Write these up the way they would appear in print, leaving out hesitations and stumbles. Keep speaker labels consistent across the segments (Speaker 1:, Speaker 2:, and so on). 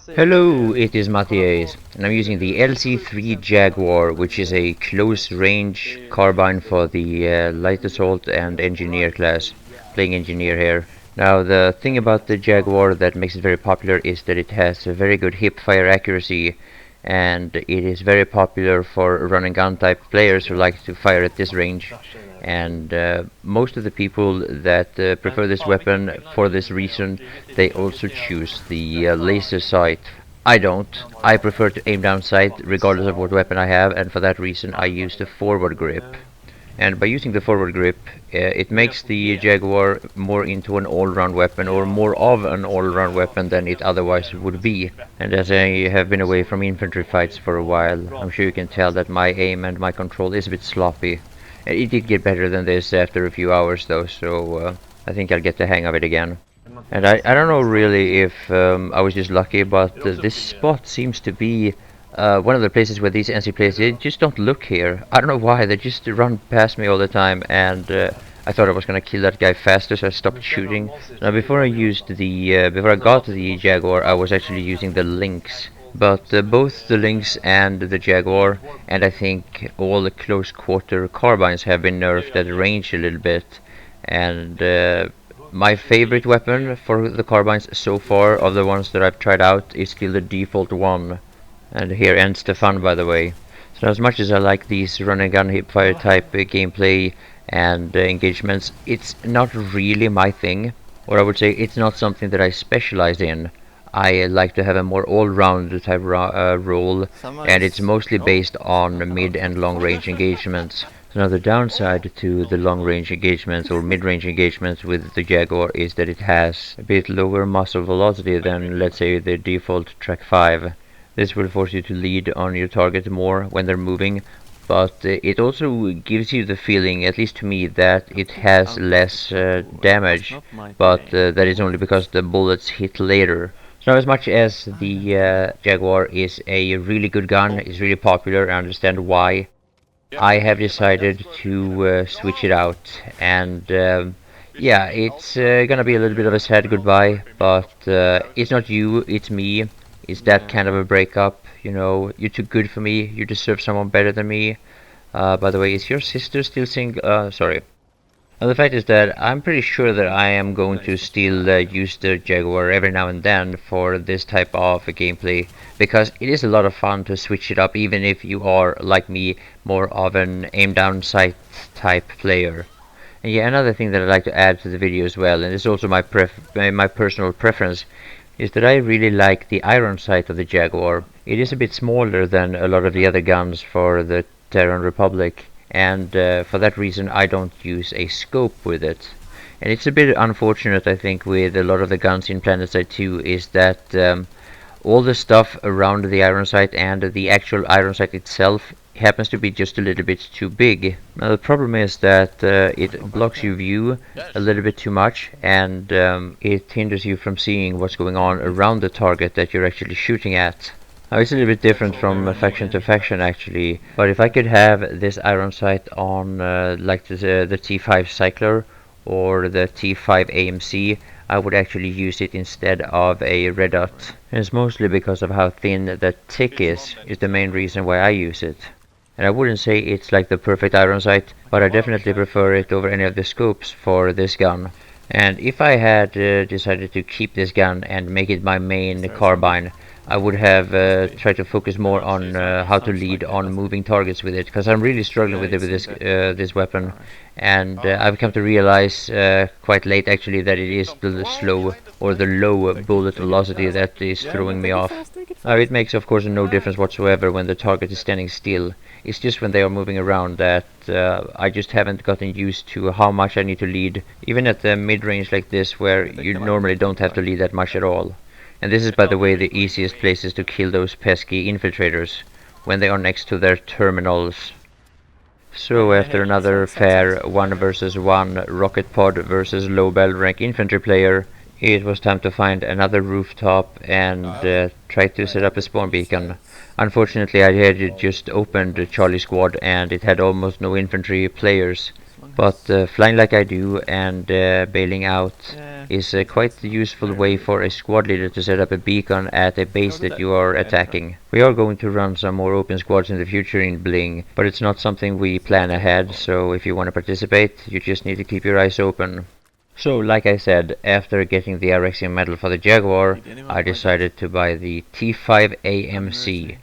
Speaker 1: Hello, it is MattiAce, and I'm using the LC3 Jaguar, which is a close-range carbine for the light assault and engineer class, playing engineer here. Now, the thing about the Jaguar that makes it very popular is that it has a very good hip-fire accuracy, and it is very popular for run-and-gun type players who like to fire at this range. And most of the people that prefer this weapon for this reason, they also choose the laser sight. I don't. I prefer to aim down sight regardless of what weapon I have, and for that reason I use the forward grip. And by using the forward grip, it makes the Jaguar more into an all-round weapon, or more of an all-round weapon than it otherwise would be. And as I have been away from infantry fights for a while, I'm sure you can tell that my aim and my control is a bit sloppy. It did get better than this after a few hours though, so I think I'll get the hang of it again. And I don't know really if I was just lucky, but this spot seems to be one of the places where these NC players, they just don't look here. I don't know why, they just run past me all the time, and I thought I was gonna kill that guy faster, so I stopped shooting. Now before I got the Jaguar, I was actually using the Lynx. But both the Lynx and the Jaguar, and I think all the close quarter carbines have been nerfed at range a little bit. And my favorite weapon for the carbines so far, of the ones that I've tried out, is still the default one. And here ends the fun, by the way. So as much as I like these run and gun hipfire type gameplay and engagements, it's not really my thing. Or I would say it's not something that I specialize in. I like to have a more all-round type role, and it's mostly based on mid and long-range engagements. So now the downside to the long-range engagements or mid-range engagements with the Jaguar is that it has a bit lower muzzle velocity than, let's say, the default Track 5. This will force you to lead on your target more when they're moving, but it also gives you the feeling, at least to me, that it has less damage, but that is only because the bullets hit later. So as much as the Jaguar is a really good gun, is really popular, I understand why, I have decided to switch it out. And yeah, it's gonna be a little bit of a sad goodbye, but it's not you, it's me. It's that kind of a breakup, you know, you're too good for me, you deserve someone better than me. By the way, is your sister still single? Sorry. Now the fact is that I'm pretty sure that I am going to still use the Jaguar every now and then for this type of gameplay, because it is a lot of fun to switch it up, even if you are, like me, more of an aim down sight type player. And yeah, another thing that I'd like to add to the video as well, and it's also my personal preference, is that I really like the iron sight of the Jaguar. It is a bit smaller than a lot of the other guns for the Terran Republic, and for that reason I don't use a scope with it. And it's a bit unfortunate, I think, with a lot of the guns in Planetside 2, is that all the stuff around the iron sight and the actual iron sight itself happens to be just a little bit too big. Now the problem is that it blocks your view a little bit too much, and it hinders you from seeing what's going on around the target that you're actually shooting at. Now it's a little bit different from faction to faction actually, but if I could have this iron sight on like the T5 Cycler or the T5 AMC, I would actually use it instead of a red dot. And it's mostly because of how thin the tick is the main reason why I use it. And I wouldn't say it's like the perfect iron sight, but I definitely prefer it over any of the scopes for this gun. And if I had decided to keep this gun and make it my main carbine, I would have tried to focus more on how to lead on moving targets with it, because I'm really struggling with it with this weapon, and I've come to realize quite late actually that it is the slow or the low bullet velocity that is throwing me off. It makes of course no difference whatsoever when the target is standing still. It's just when they are moving around that I just haven't gotten used to how much I need to lead, even at the mid-range like this where you normally don't have to lead that much at all. And this is, by the way, the easiest places to kill those pesky infiltrators, when they are next to their terminals. So after another fair 1 versus 1 rocket pod versus low battle rank infantry player, it was time to find another rooftop and try to set up a spawn beacon. Unfortunately I had just opened Charlie Squad and it had almost no infantry players. But flying like I do and bailing out is quite a useful way for a squad leader to set up a beacon at a base that you are attacking. We are going to run some more open squads in the future in Bling, but it's not something we plan ahead, so if you want to participate, you just need to keep your eyes open. So, like I said, after getting the Arexium medal for the Jaguar, I decided to buy the T5 AMC.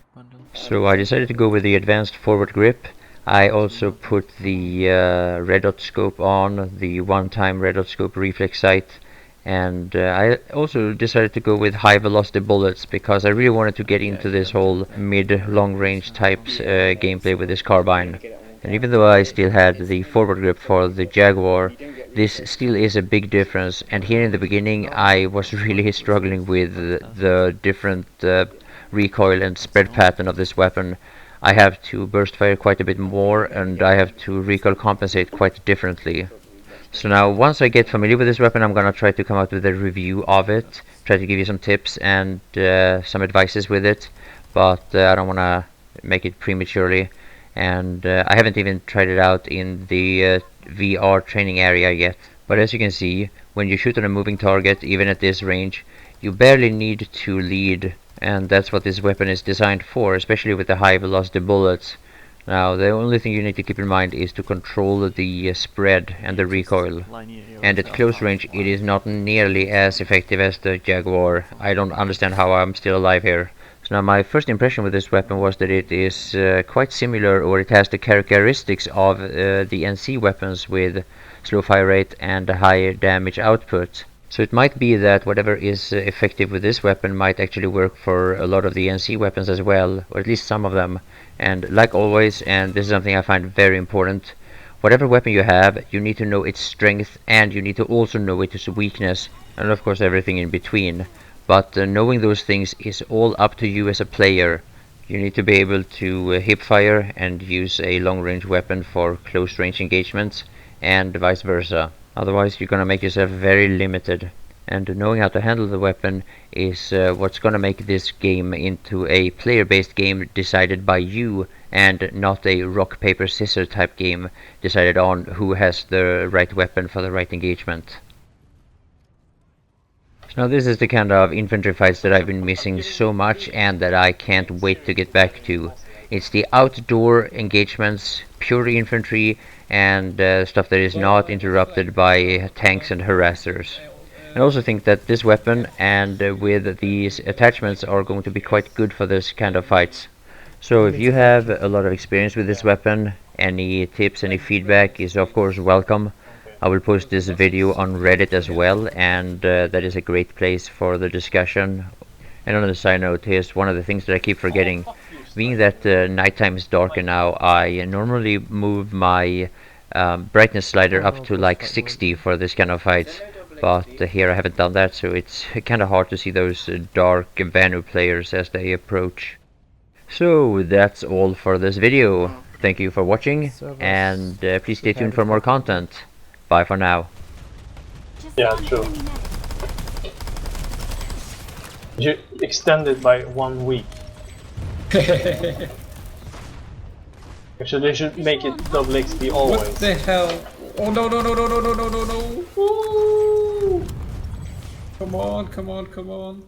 Speaker 1: So I decided to go with the advanced forward grip. I also put the red dot scope on, the one-time red dot scope reflex sight, and I also decided to go with high velocity bullets because I really wanted to get into this whole mid-long range types gameplay with this carbine. And even though I still had the forward grip for the Jaguar, this still is a big difference. And here in the beginning I was really struggling with the different recoil and spread pattern of this weapon. I have to burst fire quite a bit more, and I have to recoil compensate quite differently. So now once I get familiar with this weapon, I'm gonna try to come out with a review of it, try to give you some tips and some advices with it, but I don't wanna make it prematurely. And I haven't even tried it out in the VR training area yet. But as you can see, when you shoot on a moving target, even at this range, you barely need to lead, and that's what this weapon is designed for, especially with the high velocity bullets. Now the only thing you need to keep in mind is to control the spread and the recoil. And at close range it is not nearly as effective as the Jaguar. I don't understand how I'm still alive here. Now my first impression with this weapon was that it is quite similar, or it has the characteristics of the NC weapons with slow fire rate and a higher damage output. So it might be that whatever is effective with this weapon might actually work for a lot of the NC weapons as well, or at least some of them. And like always, and this is something I find very important, whatever weapon you have, you need to know its strength and you need to also know its weakness, and of course everything in between. But knowing those things is all up to you as a player. You need to be able to hip fire and use a long range weapon for close range engagements, and vice versa. Otherwise you're gonna make yourself very limited. And knowing how to handle the weapon is what's gonna make this game into a player based game decided by you, and not a rock paper scissors type game decided on who has the right weapon for the right engagement. Now this is the kind of infantry fights that I've been missing so much and that I can't wait to get back to. It's the outdoor engagements, pure infantry, and stuff that is not interrupted by tanks and harassers. I also think that this weapon and with these attachments are going to be quite good for this kind of fights. So if you have a lot of experience with this weapon, any tips, any feedback is of course welcome. I will post this video on Reddit as well, and that is a great place for the discussion. And on a side note, here's one of the things that I keep forgetting. Being that nighttime is darker now, I normally move my brightness slider up to like 60 for this kind of fights. But here I haven't done that, so it's kind of hard to see those dark Vanu players as they approach. So that's all for this video. Thank you for watching, and please stay tuned for more content. Bye for now.
Speaker 2: Yeah, true. You extended by 1 week. Actually, they should make it double XP always.
Speaker 3: What the hell? Oh no no no no no no no no no! Woo! Come on, come on, come on!